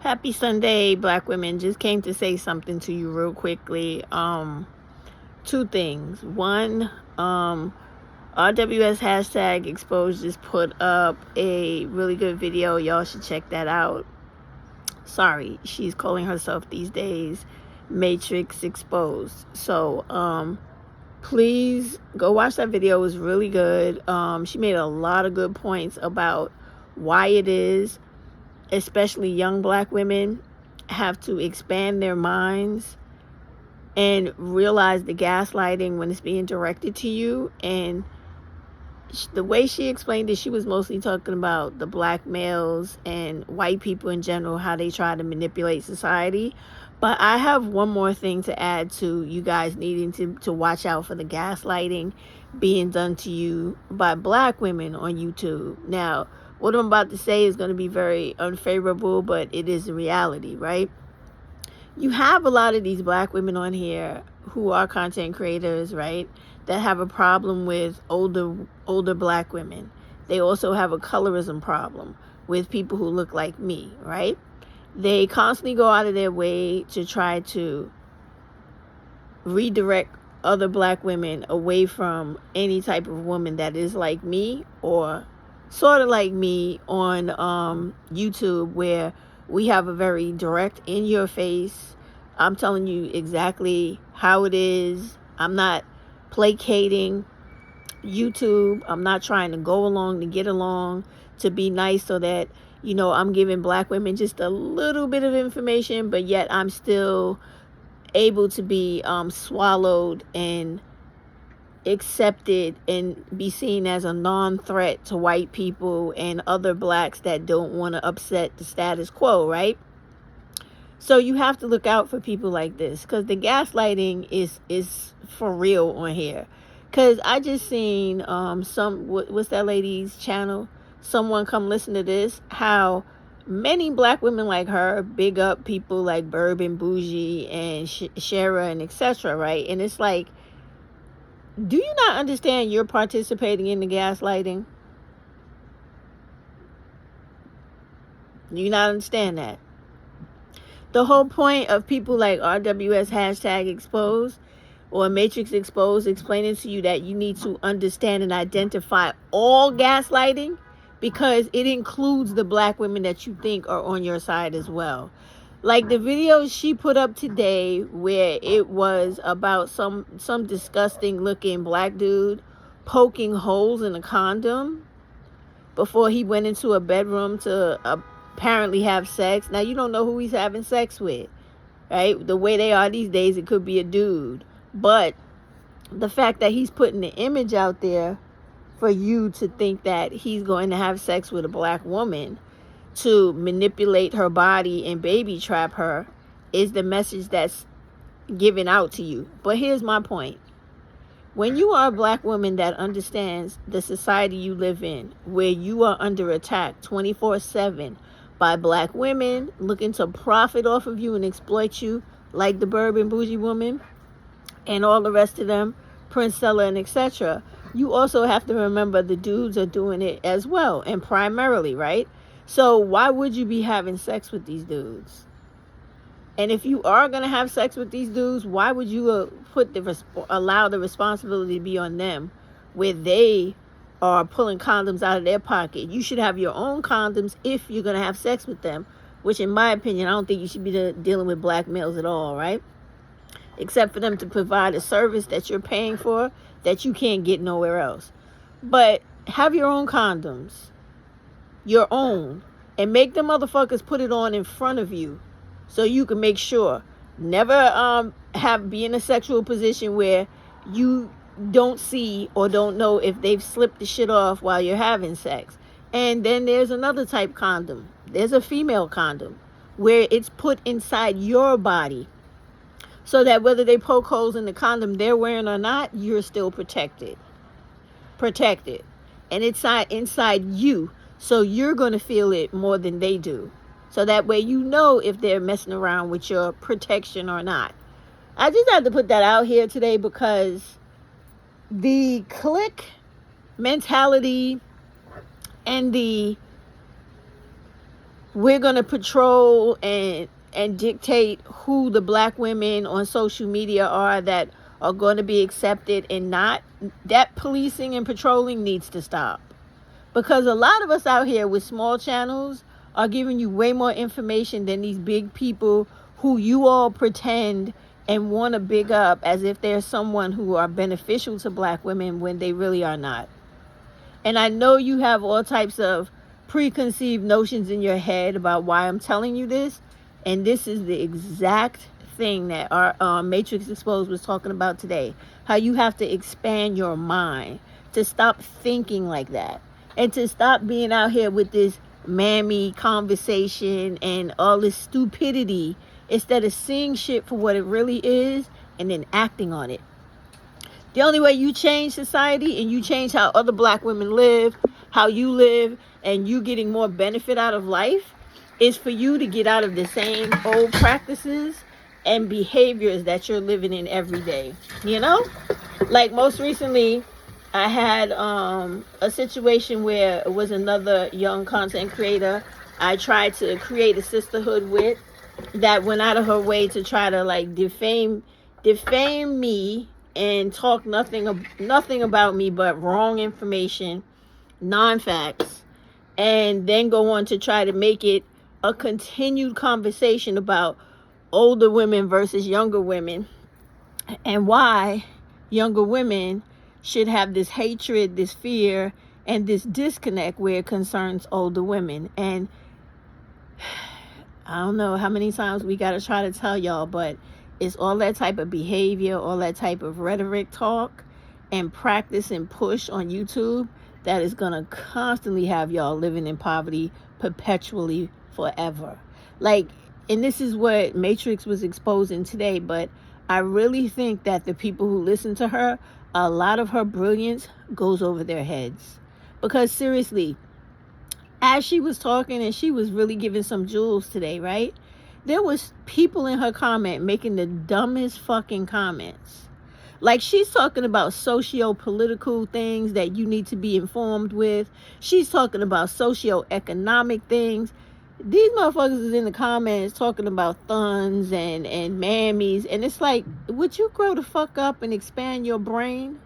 Happy Sunday, Black women. Just came to say something to you real quickly. Two things. One, RWS hashtag exposed just put up a really good video. Y'all should check that out. Sorry, she's calling herself these days Matrix Exposed. So, please go watch that video. It was really good. She made a lot of good points about why it is, especially young Black women, have to expand their minds and realize the gaslighting when it's being directed to you. And the way she explained it, she was mostly talking about the Black males and white people in general, how they try to manipulate society. But I have one more thing to add to you guys needing to watch out for the gaslighting being done to you by Black women on YouTube. Now, what I'm about to say is going to be very unfavorable, but it is the reality, right? You have a lot of these Black women on here who are content creators, right, that have a problem with older Black women. They also have a colorism problem with people who look like me, right? They constantly go out of their way to try to redirect other Black women away from any type of woman that is like me or sort of like me on YouTube, where we have a very direct, in your face, I'm telling you exactly how it is. I'm not placating YouTube. I'm not trying to go along to get along, to be nice, so that, you know, I'm giving Black women just a little bit of information, but yet I'm still able to be swallowed and accepted and be seen as a non-threat to white people and other Blacks that don't want to upset the status quo, right? So you have to look out for people like this, because the gaslighting is for real on here. Because I just seen what's that lady's channel? Someone come listen to this, how many Black women like her big up people like Bourbon Bougie and Shara and etc., right? And it's like, do you not understand you're participating in the gaslighting? Do you not understand that? The whole point of people like RWS hashtag exposed or Matrix Exposed explaining to you that you need to understand and identify all gaslighting, because it includes the Black women that you think are on your side as well. Like the video she put up today, where it was about some disgusting looking Black dude poking holes in a condom before he went into a bedroom to apparently have sex. Now, you don't know who he's having sex with, right? The way they are these days, it could be a dude. But the fact that he's putting the image out there for you to think that he's going to have sex with a Black woman to manipulate her body and baby trap her is the message that's given out to you. But here's my point. When you are a Black woman that understands the society you live in, where you are under attack 24/7 by Black women looking to profit off of you and exploit you, like the Bourbon Bougie woman and all the rest of them, Princella and etc., you also have to remember the dudes are doing it as well, and primarily, right? So why would you be having sex with these dudes? And if you are going to have sex with these dudes, why would you allow the responsibility to be on them, where they are pulling condoms out of their pocket? You should have your own condoms if you're going to have sex with them, which in my opinion, I don't think you should be dealing with Black males at all, right? Except for them to provide a service that you're paying for that you can't get nowhere else. But have your own condoms, your own, and make the motherfuckers put it on in front of you so you can make sure. Never be in a sexual position where you don't see or don't know if they've slipped the shit off while you're having sex. And then there's another type condom. There's a female condom where it's put inside your body, so that whether they poke holes in the condom they're wearing or not, you're still protected. And it's inside you, so you're going to feel it more than they do. So that way you know if they're messing around with your protection or not. I just had to put that out here today, because the clique mentality and the we're going to patrol and dictate who the black women on social media are that are going to be accepted and not. That policing and patrolling needs to stop. Because a lot of us out here with small channels are giving you way more information than these big people who you all pretend and want to big up as if they're someone who are beneficial to black women when they really are not. And I know you have all types of preconceived notions in your head about why I'm telling you this. And this is the exact thing that our Matrix Exposed was talking about today. How you have to expand your mind to stop thinking like that. And to stop being out here with this mammy conversation and all this stupidity instead of seeing shit for what it really is and then acting on it. The only way you change society and you change how other black women live, how you live, and you getting more benefit out of life is for you to get out of the same old practices and behaviors that you're living in every day. You know? Like most recently, I had a situation where it was another young content creator I tried to create a sisterhood with that went out of her way to try to like defame me and talk nothing about me but wrong information, non-facts, and then go on to try to make it a continued conversation about older women versus younger women and why younger women should have this hatred, this fear, and this disconnect where it concerns older women. And I don't know how many times we got to try to tell y'all, but it's all that type of behavior, all that type of rhetoric talk and practice and push on YouTube that is going to constantly have y'all living in poverty perpetually forever. Like, and this is what Matrix was exposing today, but I really think that the people who listen to her, a lot of her brilliance goes over their heads. Because seriously, as she was talking and she was really giving some jewels today, right? There was people in her comment making the dumbest fucking comments. Like she's talking about socio-political things that you need to be informed with. She's talking about socio-economic things. These motherfuckers is in the comments talking about thuns and mammies. And it's like, would you grow the fuck up and expand your brain?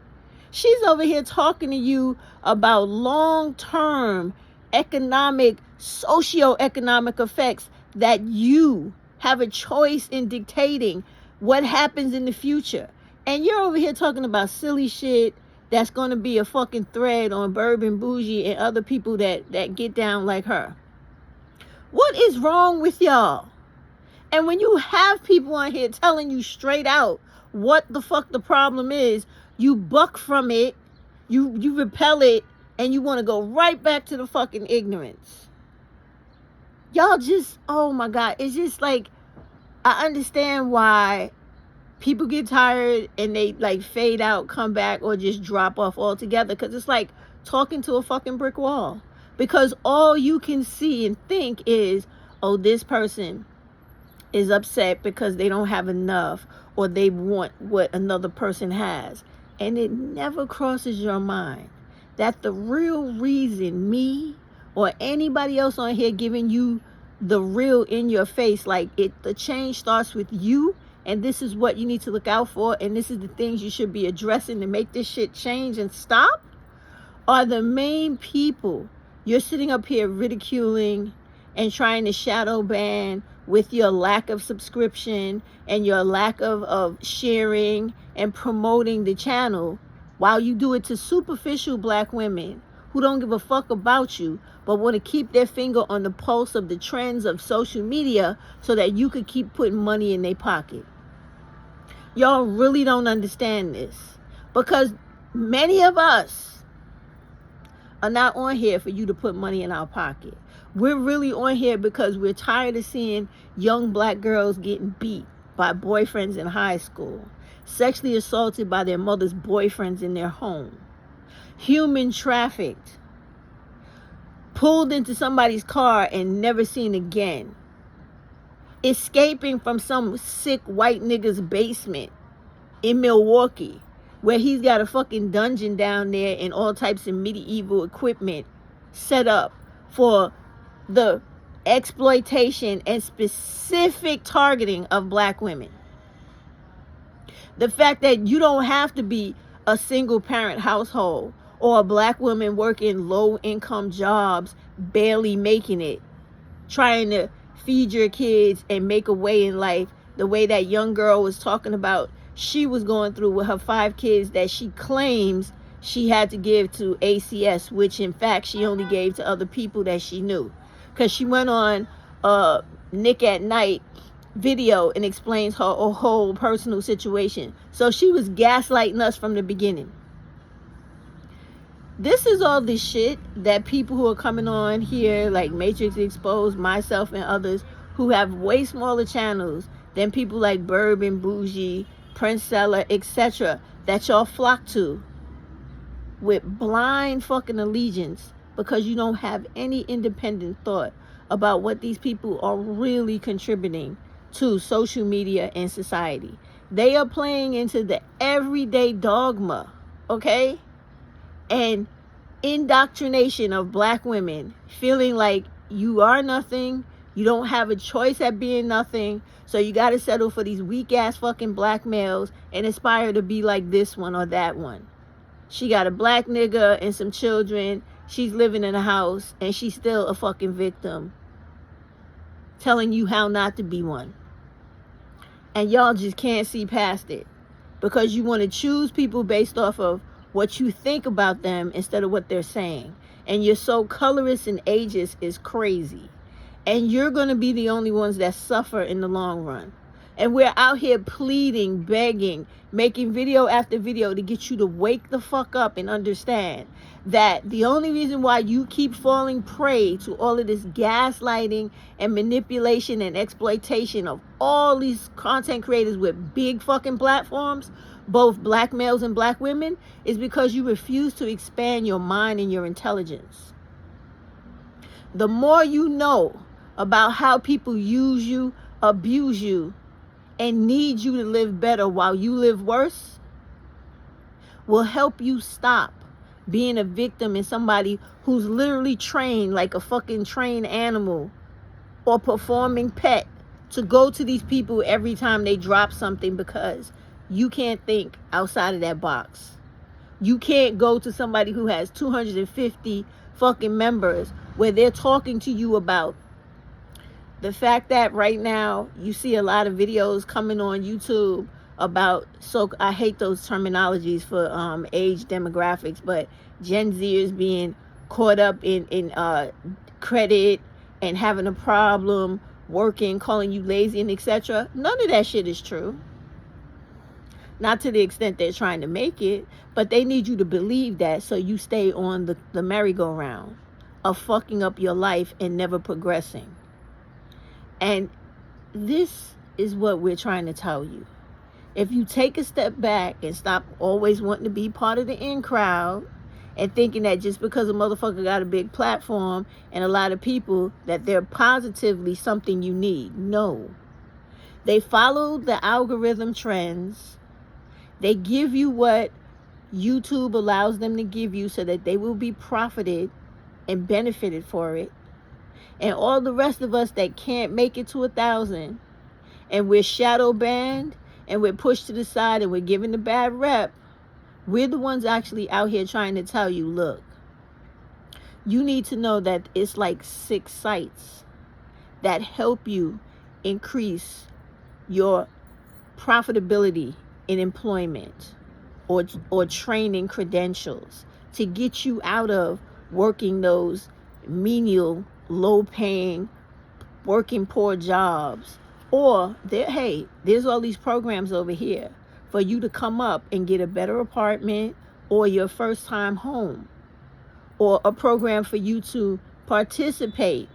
She's over here talking to you about long-term economic, socio-economic effects that you have a choice in dictating what happens in the future. And you're over here talking about silly shit that's going to be a fucking thread on Bourbon Bougie and other people that get down like her. What is wrong with y'all? And when you have people on here telling you straight out what the fuck the problem is, you buck from it, you repel it, and you want to go right back to the fucking ignorance. Y'all just, oh my God, it's just like, I understand why people get tired and they like fade out, come back, or just drop off altogether. Because it's like talking to a fucking brick wall. Because all you can see and think is, oh, this person is upset because they don't have enough or they want what another person has. And it never crosses your mind that the real reason me or anybody else on here giving you the real in your face, like the change starts with you, and this is what you need to look out for, and this is the things you should be addressing to make this shit change and stop, are the main people you're sitting up here ridiculing and trying to shadow ban with your lack of subscription and your lack of sharing and promoting the channel, while you do it to superficial black women who don't give a fuck about you but want to keep their finger on the pulse of the trends of social media so that you could keep putting money in their pocket. Y'all really don't understand this, because many of us are not on here for you to put money in our pocket. We're really on here because we're tired of seeing young black girls getting beat by boyfriends in high school, sexually assaulted by their mother's boyfriends in their home, human trafficked, pulled into somebody's car and never seen again, escaping from some sick white nigga's basement in Milwaukee, where he's got a fucking dungeon down there and all types of medieval equipment set up for the exploitation, and specific targeting of black women. The fact that you don't have to be a single parent household or a black woman working low income jobs, barely making it, trying to feed your kids and make a way in life, the way that young girl was talking about she was going through with her 5 kids that she claims she had to give to ACS, which in fact she only gave to other people that she knew. Because she went on Nick at Night video and explains her whole personal situation. So she was gaslighting us from the beginning. This is all the shit that people who are coming on here, like Matrix Exposed, myself, and others who have way smaller channels than people like Bourbon, Bougie, Prince Seller, etc., that y'all flock to with blind fucking allegiance because you don't have any independent thought about what these people are really contributing to social media and society. They are playing into the everyday dogma, okay? And indoctrination of black women feeling like you are nothing, you don't have a choice at being nothing, so you got to settle for these weak ass fucking black males and aspire to be like this one or that one. She got a black nigga and some children, she's living in a house, and she's still a fucking victim, telling you how not to be one. And y'all just can't see past it because you want to choose people based off of what you think about them instead of what they're saying. And you're so colorist and ageist is crazy. And you're going to be the only ones that suffer in the long run. And we're out here pleading, begging, making video after video to get you to wake the fuck up and understand that the only reason why you keep falling prey to all of this gaslighting and manipulation and exploitation of all these content creators with big fucking platforms, both black males and black women, is because you refuse to expand your mind and your intelligence. The more you know about how people use you, abuse you, and need you to live better while you live worse, will help you stop being a victim and somebody who's literally trained like a fucking trained animal or performing pet to go to these people every time they drop something because you can't think outside of that box. You can't go to somebody who has 250 fucking members where they're talking to you about the fact that right now you see a lot of videos coming on YouTube about, so I hate those terminologies for age demographics, but Gen Zers being caught up in credit and having a problem working, calling you lazy and etc. None of that shit is true. Not to the extent they're trying to make it, but they need you to believe that so you stay on the merry-go-round of fucking up your life and never progressing. And this is what we're trying to tell you. If you take a step back and stop always wanting to be part of the in crowd and thinking that just because a motherfucker got a big platform and a lot of people that they're positively something you need. No. They follow the algorithm trends. They give you what YouTube allows them to give you so that they will be profited and benefited for it. And all the rest of us that can't make it to 1,000 and we're shadow banned and we're pushed to the side and we're given the bad rep, we're the ones actually out here trying to tell you, look, you need to know that it's like 6 sites that help you increase your profitability in employment or training credentials to get you out of working those menial, low-paying, working poor jobs. Or, hey, there's all these programs over here for you to come up and get a better apartment or your first time home. Or a program for you to participate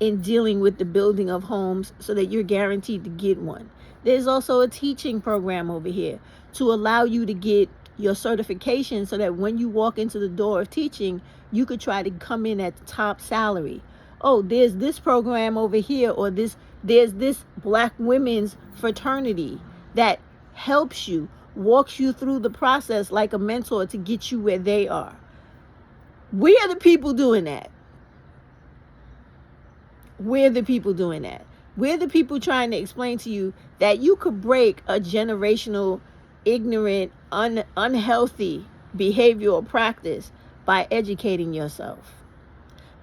in dealing with the building of homes so that you're guaranteed to get one. There's also a teaching program over here to allow you to get your certification so that when you walk into the door of teaching, you could try to come in at the top salary. Oh, there's this program over here, or there's this black women's fraternity that helps you, walks you through the process like a mentor to get you where they are. We are the people doing that. We're the people doing that. We're the people trying to explain to you that you could break a generational, ignorant, unhealthy behavioral practice by educating yourself,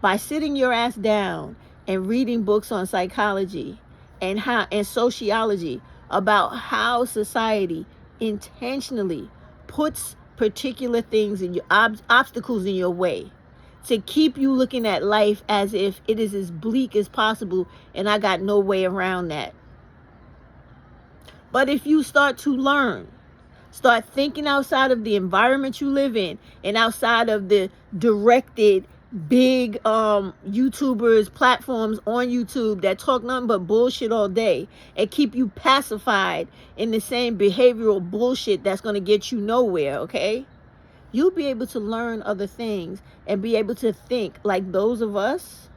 by sitting your ass down and reading books on psychology and sociology about how society intentionally puts particular things in your obstacles in your way to keep you looking at life as if it is as bleak as possible and I got no way around that. But if you start to learn, start thinking outside of the environment you live in and outside of the directed big YouTubers, platforms on YouTube that talk nothing but bullshit all day and keep you pacified in the same behavioral bullshit that's going to get you nowhere, okay? You'll be able to learn other things and be able to think like those of us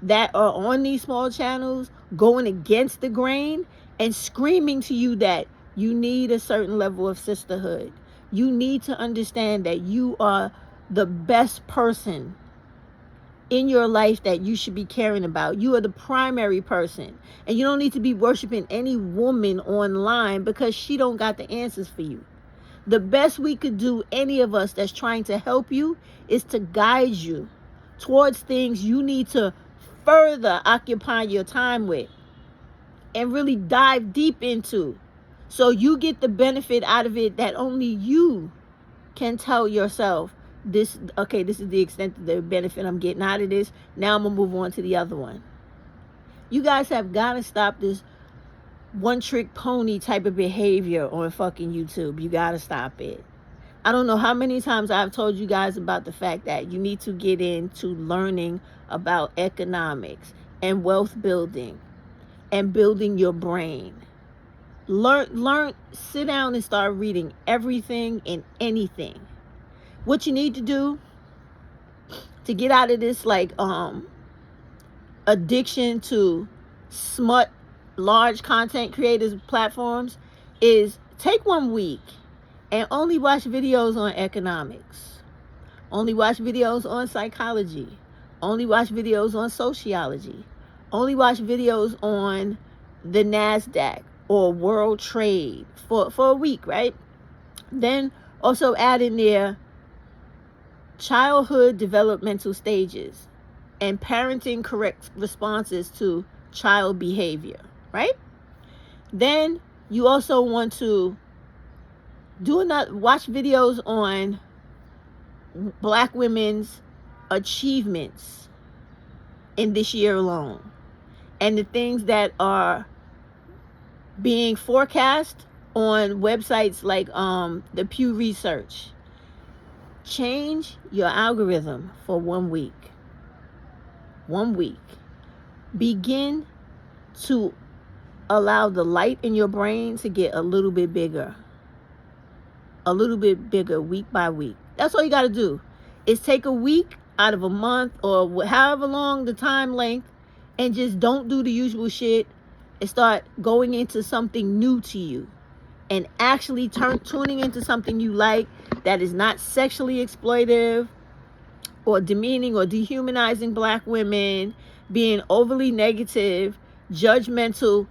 that are on these small channels going against the grain and screaming to you that you need a certain level of sisterhood. You need to understand that you are the best person in your life that you should be caring about. You are the primary person. And you don't need to be worshiping any woman online because she don't got the answers for you. The best we could do, any of us that's trying to help you, is to guide you towards things you need to further occupy your time with and really dive deep into, so you get the benefit out of it that only you can tell yourself, this is the extent of the benefit I'm getting out of this. Now I'm gonna move on to the other one. You guys have got to stop this one trick pony type of behavior on fucking YouTube. You got to stop it. I don't know how many times I've told you guys about the fact that you need to get into learning about economics and wealth building and building your brain. Learn, sit down and start reading everything and anything. What you need to do to get out of this addiction to smut large content creators platforms is take 1 week and only watch videos on economics, only watch videos on psychology, only watch videos on sociology, only watch videos on the NASDAQ or world trade for a week, right? Then also add in there childhood developmental stages and parenting correct responses to child behavior, right? Then you also want to watch videos on Black women's achievements in this year alone and the things that are being forecast on websites like the Pew Research. Change your algorithm for 1 week. 1 week. Begin to allow the light in your brain to get a little bit bigger. A little bit bigger week by week. That's all you got to do. Is take a week out of a month or however long the time length and just don't do the usual shit and start going into something new to you and actually tuning into something you like that is not sexually exploitive or demeaning or dehumanizing Black women, being overly negative, judgmental.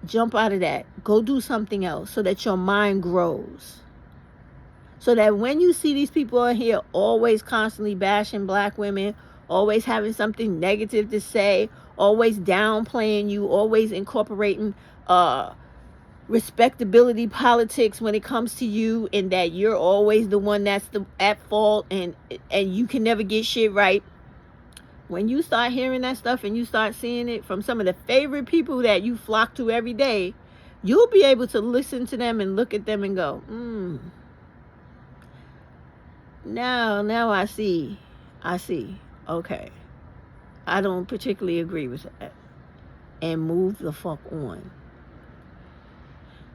Jump out of that. Go do something else so that your mind grows. So that when you see these people on here always constantly bashing Black women, always having something negative to say, always downplaying you, always incorporating respectability politics when it comes to you, and that you're always the one that's at fault and you can never get shit right. When you start hearing that stuff and you start seeing it from some of the favorite people that you flock to every day, you'll be able to listen to them and look at them and go, now I see. Okay. I don't particularly agree with that. And move the fuck on.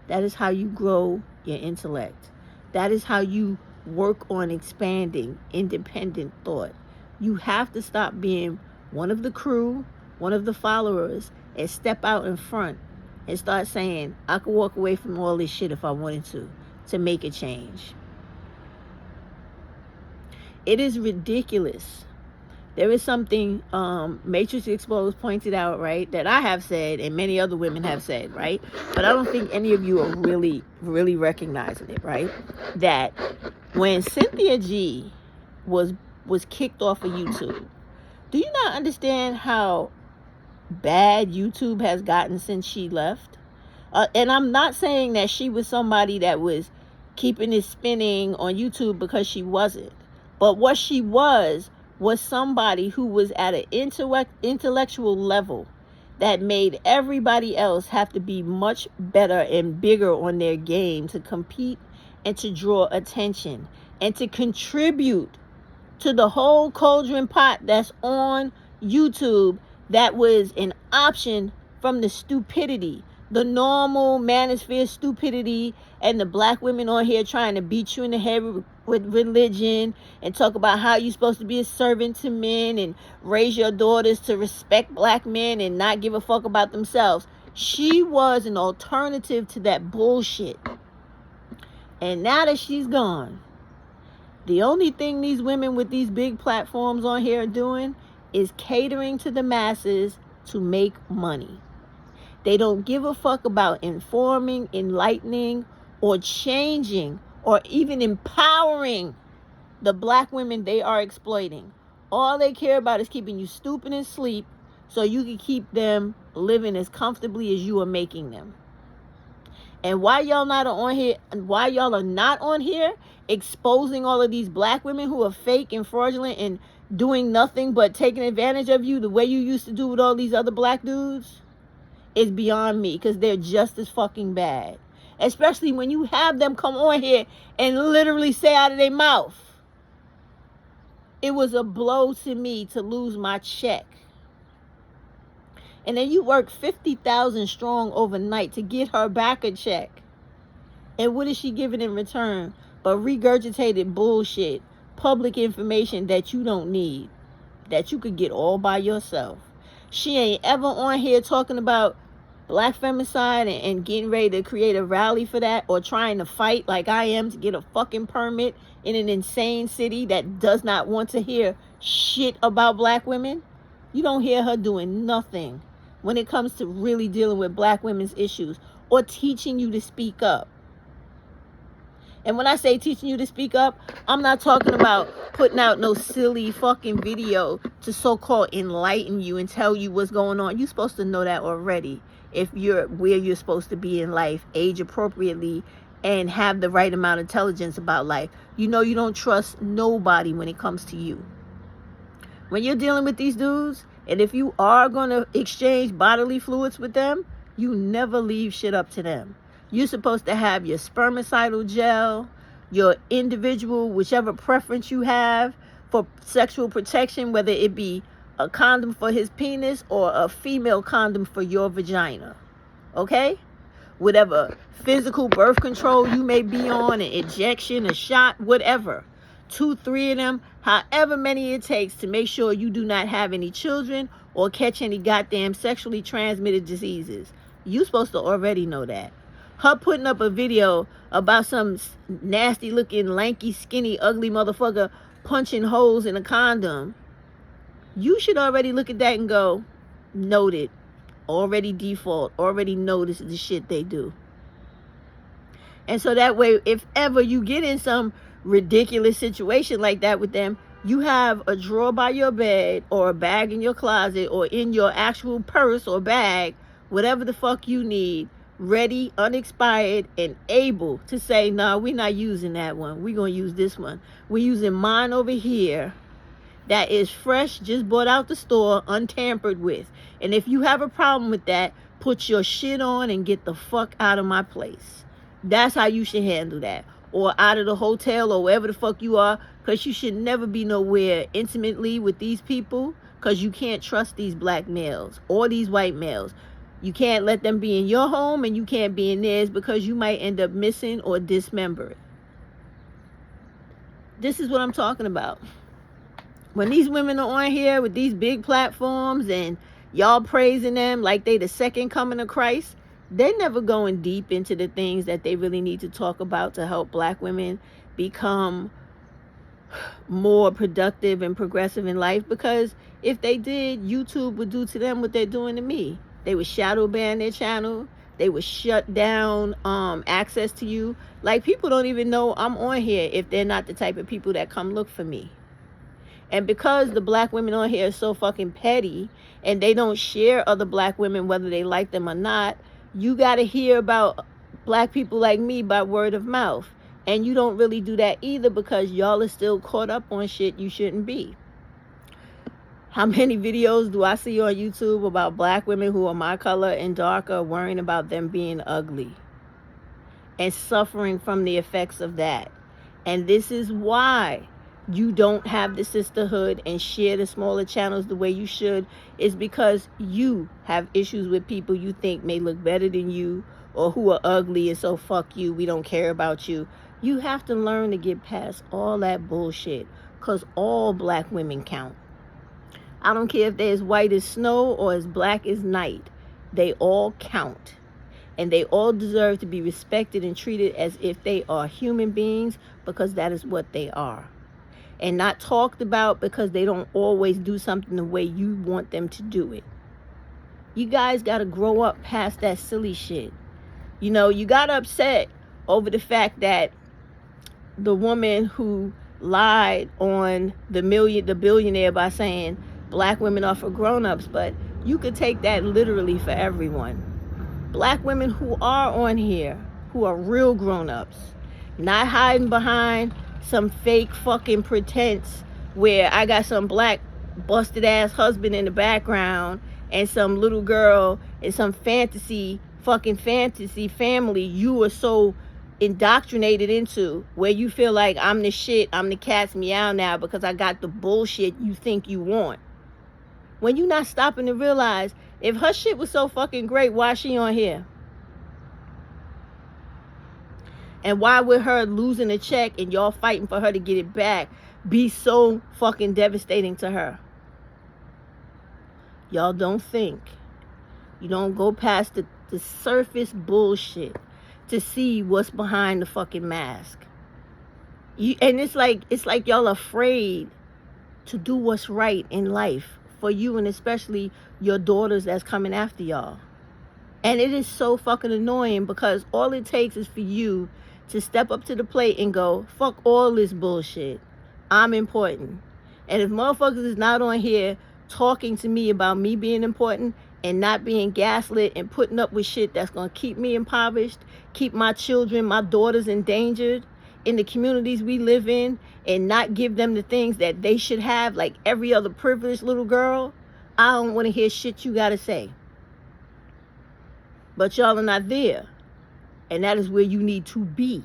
That is how you grow your intellect. That is how you work on expanding independent thought. You have to stop being one of the crew, one of the followers, and step out in front and start saying, I could walk away from all this shit if I wanted to make a change. It is ridiculous There is something Matrix Exposed pointed out, right, that I have said and many other women have said, right? But I don't think any of you are really, really recognizing it, right? That when Cynthia G was kicked off of YouTube, do you not understand how bad YouTube has gotten since she left? And I'm not saying that she was somebody that was keeping it spinning on YouTube, because she wasn't. But what she was somebody who was at an intellectual level that made everybody else have to be much better and bigger on their game to compete and to draw attention and to contribute to the whole cauldron pot that's on YouTube, that was an option from the stupidity, the normal manosphere stupidity, and the black women on here trying to beat you in the head with religion and talk about how you're supposed to be a servant to men and raise your daughters to respect black men and not give a fuck about themselves. She was an alternative to that bullshit. And now that she's gone, the only thing these women with these big platforms on here are doing is catering to the masses to make money. They don't give a fuck about informing, enlightening, or changing, or even empowering the black women they are exploiting. All they care about is keeping you stupid and asleep so you can keep them living as comfortably as you are making them. And why y'all not on here, why y'all are not on here exposing all of these black women who are fake and fraudulent and doing nothing but taking advantage of you the way you used to do with all these other black dudes, is beyond me, because they're just as fucking bad. Especially when you have them come on here and literally say out of their mouth, it was a blow to me to lose my check. And then you work 50,000 strong overnight to get her back a check. And what is she giving in return but regurgitated bullshit, public information that you don't need, that you could get all by yourself? She ain't ever on here talking about black femicide and getting ready to create a rally for that, or trying to fight like I am to get a fucking permit in an insane city that does not want to hear shit about black women. You don't hear her doing nothing when it comes to really dealing with black women's issues or teaching you to speak up. And when I say teaching you to speak up, I'm not talking about putting out no silly fucking video to so-called enlighten you and tell you what's going on. You're supposed to know that already if you're where you're supposed to be in life, age appropriately, and have the right amount of intelligence about life. You know you don't trust nobody when it comes to you. When you're dealing with these dudes, and if you are going to exchange bodily fluids with them, you never leave shit up to them. You're supposed to have your spermicidal gel, your individual, whichever preference you have for sexual protection, whether it be a condom for his penis or a female condom for your vagina. Okay? Whatever physical birth control you may be on, an injection, a shot, whatever. 2, 3 of them, however many it takes to make sure you do not have any children or catch any goddamn sexually transmitted diseases. You're supposed to already know that. Her putting up a video about some nasty looking, lanky, skinny, ugly motherfucker punching holes in a condom, you should already look at that and go, noted, already default, already notice the shit they do. And so that way, if ever you get in some ridiculous situation like that with them, you have a drawer by your bed or a bag in your closet or in your actual purse or bag, whatever the fuck you need, ready, unexpired, and able to say, nah, we're not using that one. We're going to use this one. We're using mine over here that is fresh, just bought out the store, untampered with. And if you have a problem with that, put your shit on and get the fuck out of my place. That's how you should handle that. Or out of the hotel or wherever the fuck you are, because you should never be nowhere intimately with these people, because you can't trust these black males or these white males. You can't let them be in your home and you can't be in theirs, because you might end up missing or dismembered. This is what I'm talking about. When these women are on here with these big platforms and y'all praising them like they the second coming of Christ, they're never going deep into the things that they really need to talk about to help black women become more productive and progressive in life, because if they did, YouTube would do to them what they're doing to me. They would shadow ban their channel. They would shut down access to you. Like, people don't even know I'm on here if they're not the type of people that come look for me. And because the black women on here are so fucking petty and they don't share other black women whether they like them or not, you got to hear about black people like me by word of mouth. And you don't really do that either, because y'all are still caught up on shit you shouldn't be. How many videos do I see on YouTube about black women who are my color and darker worrying about them being ugly and suffering from the effects of that? And this is why you don't have the sisterhood and share the smaller channels the way you should, is because you have issues with people you think may look better than you, or who are ugly, and so fuck you, we don't care about you. You have to learn to get past all that bullshit, because all black women count. I don't care if they're as white as snow or as black as night. They all count. And they all deserve to be respected and treated as if they are human beings, because that is what they are. And not talked about because they don't always do something the way you want them to do it. You guys got to grow up past that silly shit. You know, you got upset over the fact that the woman who lied on the billionaire by saying black women are for grown-ups, but you could take that literally for everyone. Black women who are on here, who are real grown-ups, not hiding behind some fake fucking pretense where I got some black busted ass husband in the background and some little girl in some fantasy family you are so indoctrinated into, where you feel like I'm the shit, I'm the cat's meow now because I got the bullshit you think you want. When you're not stopping to realize, if her shit was so fucking great, why is she on here? And why would her losing a check and y'all fighting for her to get it back be so fucking devastating to her? Y'all don't think. You don't go past the surface bullshit to see what's behind the fucking mask. And it's like y'all afraid to do what's right in life for you, and especially your daughters that's coming after y'all. And it is so fucking annoying, because all it takes is for you to step up to the plate and go, fuck all this bullshit. I'm important. And if motherfuckers is not on here talking to me about me being important and not being gaslit and putting up with shit that's going to keep me impoverished, keep my children, my daughters endangered in the communities we live in, and not give them the things that they should have like every other privileged little girl, I don't want to hear shit you got to say. But y'all are not there. And that is where you need to be.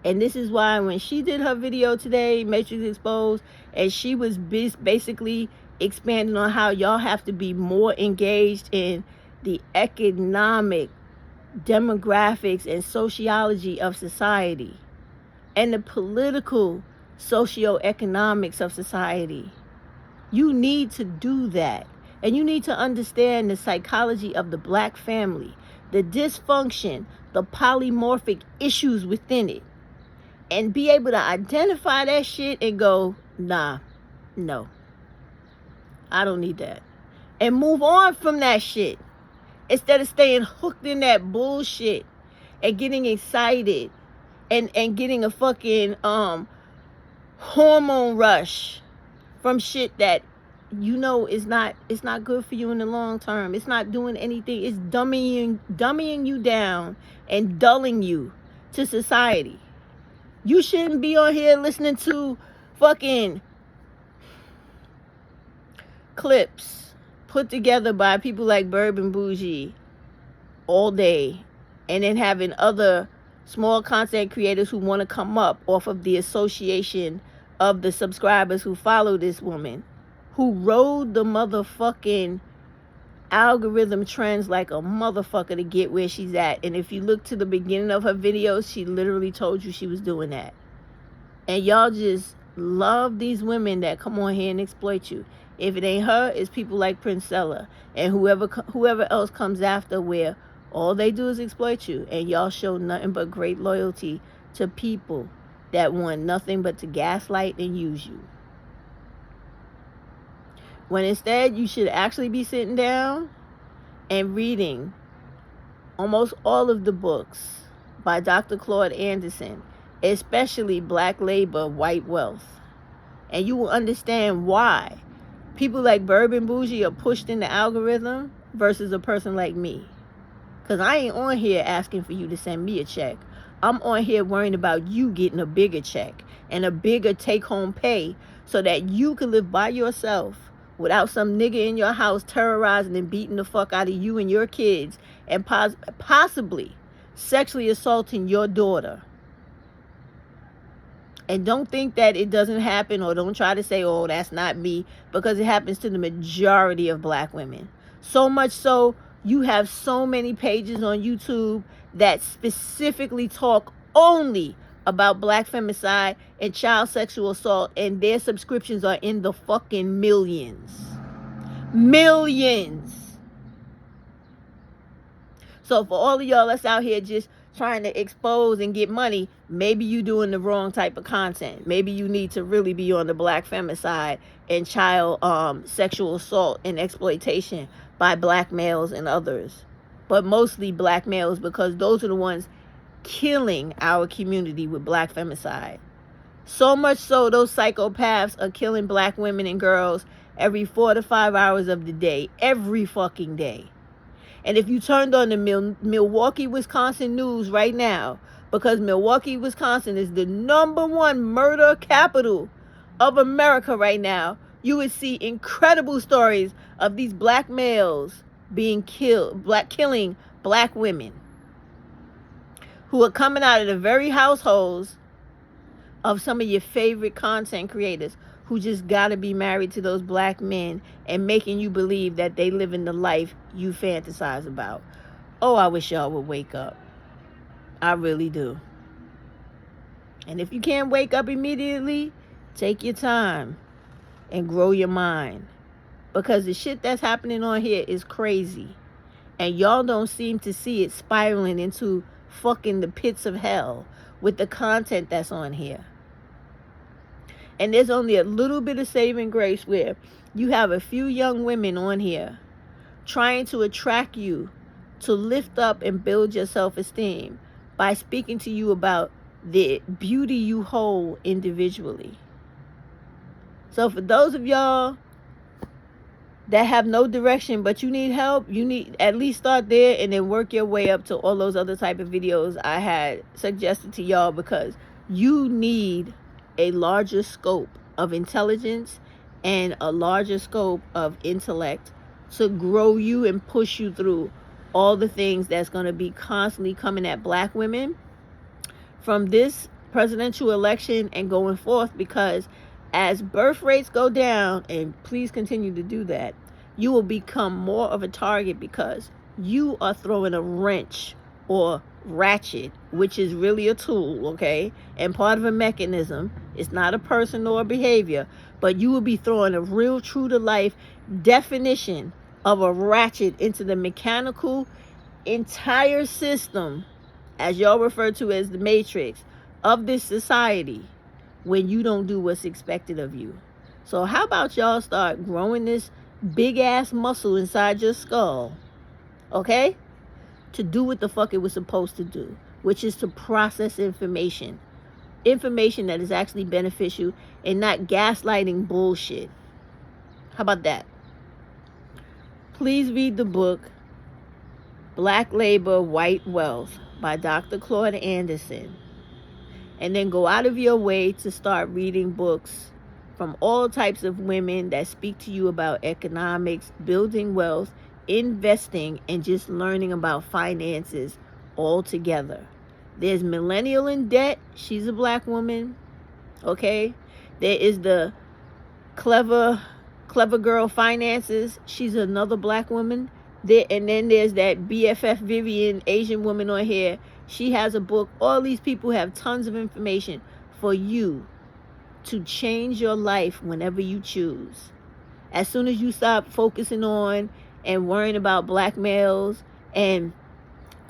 And this is why when she did her video today, Matrix Exposed, and she was basically expanding on how y'all have to be more engaged in the economic demographics and sociology of society and the political socioeconomics of society. You need to do that. And you need to understand the psychology of the black family, the dysfunction, the polymorphic issues within it, and be able to identify that shit and go, nah, no, I don't need that. And move on from that shit, instead of staying hooked in that bullshit and getting excited and getting a fucking hormone rush from shit that you know it's not good for you in the long term. It's not doing anything. It's dumbing you down and dulling you to society. You shouldn't be on here listening to fucking clips put together by people like Bourbon Bougie all day, and then having other small content creators who want to come up off of the association of the subscribers who follow this woman, who rode the motherfucking algorithm trends like a motherfucker to get where she's at. And if you look to the beginning of her videos, she literally told you she was doing that. And y'all just love these women that come on here and exploit you. If it ain't her, it's people like Princella and whoever else comes after, where all they do is exploit you, and y'all show nothing but great loyalty to people that want nothing but to gaslight and use you. When instead you should actually be sitting down and reading almost all of the books by Dr. Claude Anderson, especially Black Labor, White Wealth. And you will understand why people like Burb and Bougie are pushed in the algorithm versus a person like me. Because I ain't on here asking for you to send me a check. I'm on here worrying about you getting a bigger check and a bigger take-home pay so that you can live by yourself without some nigga in your house terrorizing and beating the fuck out of you and your kids and possibly sexually assaulting your daughter. And don't think that it doesn't happen, or don't try to say, oh, that's not me, because it happens to the majority of black women. So much so, you have so many pages on YouTube that specifically talk only about black femicide and child sexual assault, and their subscriptions are in the fucking millions. Millions. So for all of y'all that's out here just trying to expose and get money, maybe you doing the wrong type of content. Maybe you need to really be on the black femicide and child sexual assault and exploitation by black males and others. But mostly black males, because those are the ones killing our community with black femicide. So much so, those psychopaths are killing black women and girls every 4 to 5 hours of the day, every fucking day. And if you turned on the Milwaukee, Wisconsin news right now, because Milwaukee, Wisconsin is the #1 murder capital of America right now, you would see incredible stories of these black males being killed, killing black women who are coming out of the very households of some of your favorite content creators who just gotta be married to those black men and making you believe that they live in the life you fantasize about. Oh, I wish y'all would wake up. I really do. And if you can't wake up immediately, take your time and grow your mind. Because the shit that's happening on here is crazy. And y'all don't seem to see it spiraling into fucking the pits of hell with the content that's on here. And there's only a little bit of saving grace where you have a few young women on here trying to attract you to lift up and build your self-esteem by speaking to you about the beauty you hold individually. So for those of y'all that have no direction but you need help, you need at least start there and then work your way up to all those other type of videos I had suggested to y'all, because you need a larger scope of intelligence and a larger scope of intellect to grow you and push you through all the things that's going to be constantly coming at black women from this presidential election and going forth. Because as birth rates go down, and please continue to do that, you will become more of a target because you are throwing a wrench or ratchet, which is really a tool, okay, and part of a mechanism. It's not a person or a behavior, but you will be throwing a real true to life definition of a ratchet into the mechanical entire system, as y'all refer to as the matrix of this society, when you don't do what's expected of you. So how about y'all start growing this big ass muscle inside your skull, okay, to do what the fuck it was supposed to do, which is to process information that is actually beneficial and not gaslighting bullshit. How about that? Please read the book Black Labor, White Wealth by Dr. Claude Anderson, and then go out of your way to start reading books from all types of women that speak to you about economics, building wealth, investing, and just learning about finances all together. There's Millennial in Debt. She's a black woman. Okay. There is the Clever Girl Finances. She's another black woman. And then there's that BFF Vivian, Asian woman on here. She has a book. All these people have tons of information for you to change your life whenever you choose. As soon as you stop focusing on and worrying about black males and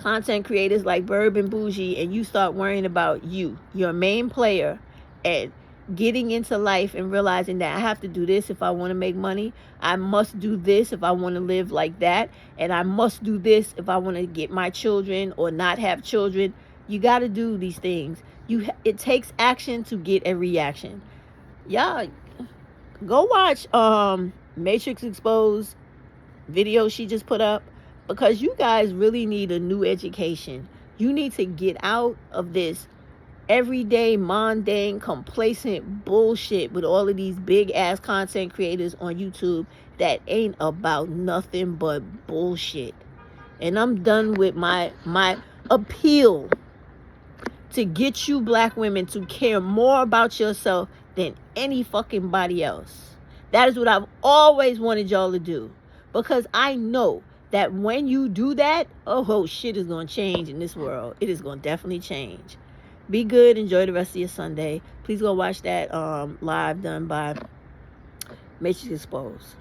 content creators like Burb and Bougie, and you start worrying about your main player, and getting into life and realizing that I have to do this if I want to make money. I must do this if I want to live like that. And I must do this if I want to get my children or not have children. You got to do these things. It takes action to get a reaction. Y'all, go watch Matrix Exposed video she just put up, because you guys really need a new education. You need to get out of this everyday mundane complacent bullshit with all of these big ass content creators on YouTube that ain't about nothing but bullshit. And I'm done with my appeal to get you black women to care more about yourself than any fucking body else. That is what I've always wanted y'all to do, because I know that when you do that, oh shit is going to change in this world. It is going to definitely change. Be good. Enjoy the rest of your Sunday. Please go watch that live done by Matrix Exposed.